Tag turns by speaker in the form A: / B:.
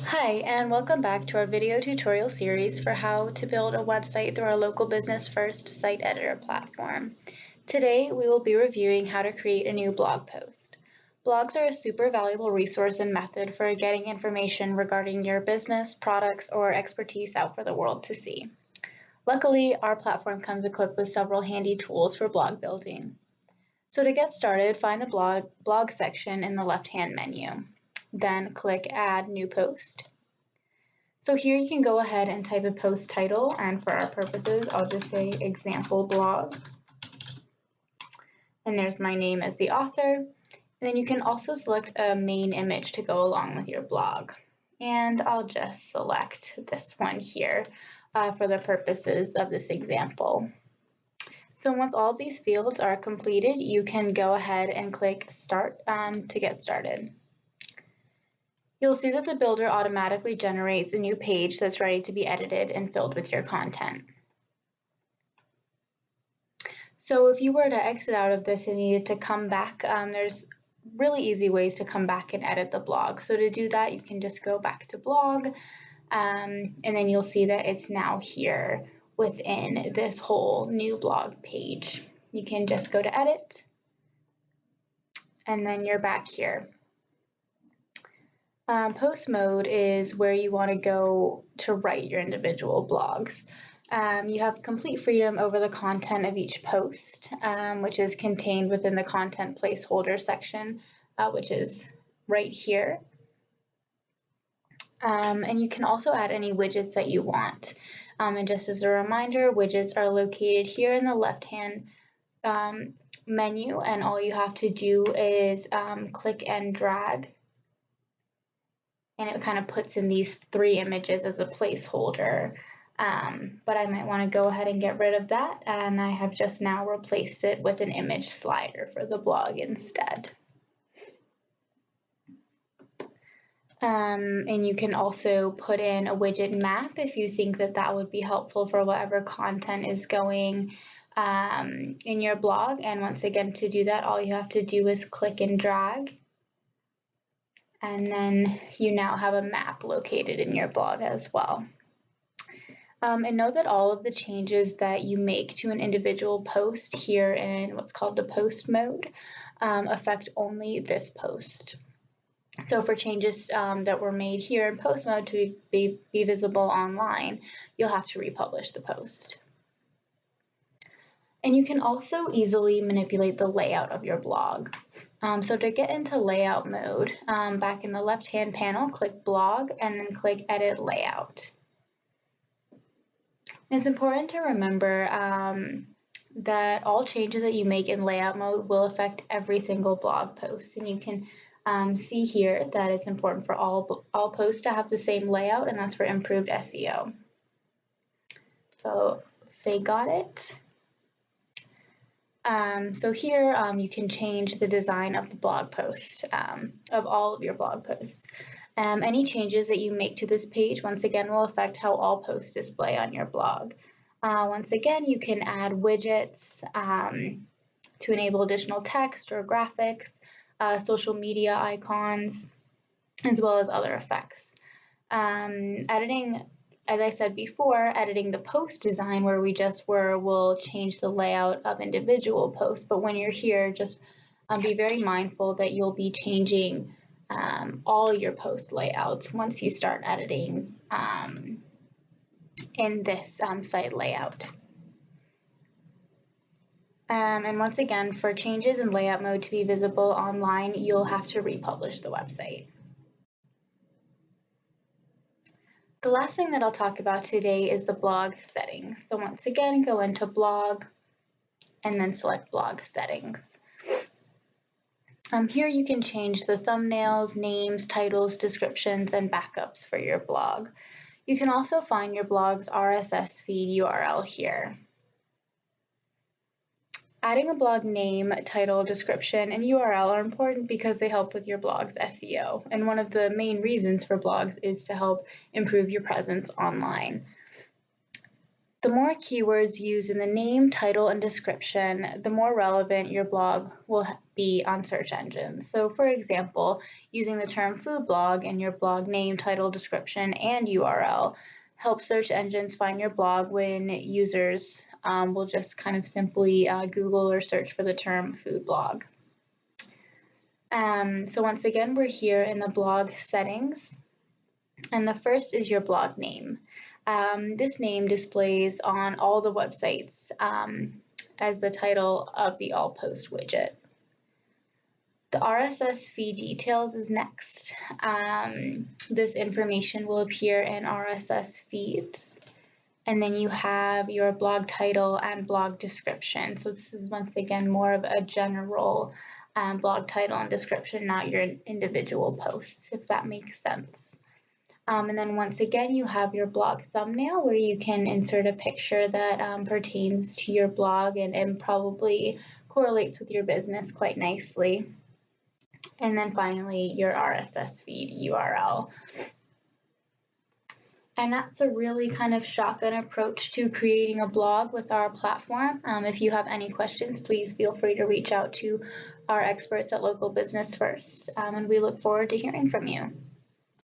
A: Hi, and welcome back to our video tutorial series for how to build a website through our local business first site editor platform. Today, we will be reviewing how to create a new blog post. Blogs are a super valuable resource and method for getting information regarding your business, products, or expertise out for the world to see. Luckily, our platform comes equipped with several handy tools for blog building. So to get started, find the blog section in the left-hand menu. Then click Add New Post. So here you can go ahead and type a post title, and for our purposes, I'll just say example blog. And there's my name as the author. And then you can also select a main image to go along with your blog. And I'll just select this one here for the purposes of this example. So once all of these fields are completed, you can go ahead and click Start to get started. You'll see that the builder automatically generates a new page that's ready to be edited and filled with your content. So if you were to exit out of this and needed to come back, there's really easy ways to come back and edit the blog. So to do that, you can just go back to blog, and then you'll see that it's now here within this whole new blog page. You can just go to edit, and then you're back here. Post mode is where you want to go to write your individual blogs. You have complete freedom over the content of each post, which is contained within the content placeholder section, which is right here. And you can also add any widgets that you want. And just as a reminder, widgets are located here in the left-hand menu, and all you have to do is click and drag. And it kind of puts in these three images as a placeholder. But I might want to go ahead and get rid of that, and I have just now replaced it with an image slider for the blog instead. And you can also put in a widget map if you think that that would be helpful for whatever content is going in your blog. And once again, to do that, all you have to do is click and drag. And then you now have a map located in your blog as well. And know that all of the changes that you make to an individual post here in what's called the post mode affect only this post. So for changes that were made here in post mode to be visible online, you'll have to republish the post. And you can also easily manipulate the layout of your blog. So to get into layout mode, back in the left-hand panel, click Blog and then click Edit Layout. And it's important to remember that all changes that you make in layout mode will affect every single blog post. And you can see here that it's important for all posts to have the same layout, and that's for improved SEO. So say got it. So here you can change the design of the blog post, of all of your blog posts. Any changes that you make to this page, once again, will affect how all posts display on your blog. Once again, you can add widgets to enable additional text or graphics, social media icons, as well as other effects. Editing, as I said before, editing the post design where we just were will change the layout of individual posts. But when you're here, just be very mindful that you'll be changing all your post layouts once you start editing in this site layout. And once again, for changes in layout mode to be visible online, you'll have to republish the website. The last thing that I'll talk about today is the blog settings. So once again, go into blog and then select blog settings. Here you can change the thumbnails, names, titles, descriptions, and backups for your blog. You can also find your blog's RSS feed URL here. Adding a blog name, title, description, and URL are important because they help with your blog's SEO. And one of the main reasons for blogs is to help improve your presence online. The more keywords used in the name, title, and description, the more relevant your blog will be on search engines. So for example, using the term food blog in your blog name, title, description, and URL helps search engines find your blog when users will just kind of simply Google or search for the term food blog. So once again, we're here in the blog settings, and the first is your blog name. This name displays on all the websites as the title of the All Post widget. The RSS feed details is next. This information will appear in RSS feeds. And then you have your blog title and blog description. So this is once again more of a general blog title and description, not your individual posts, if that makes sense. And then once again, you have your blog thumbnail where you can insert a picture that pertains to your blog and probably correlates with your business quite nicely. And then finally, your RSS feed URL. And that's a really kind of shotgun approach to creating a blog with our platform. If you have any questions, please feel free to reach out to our experts at Local Business First, and we look forward to hearing from you.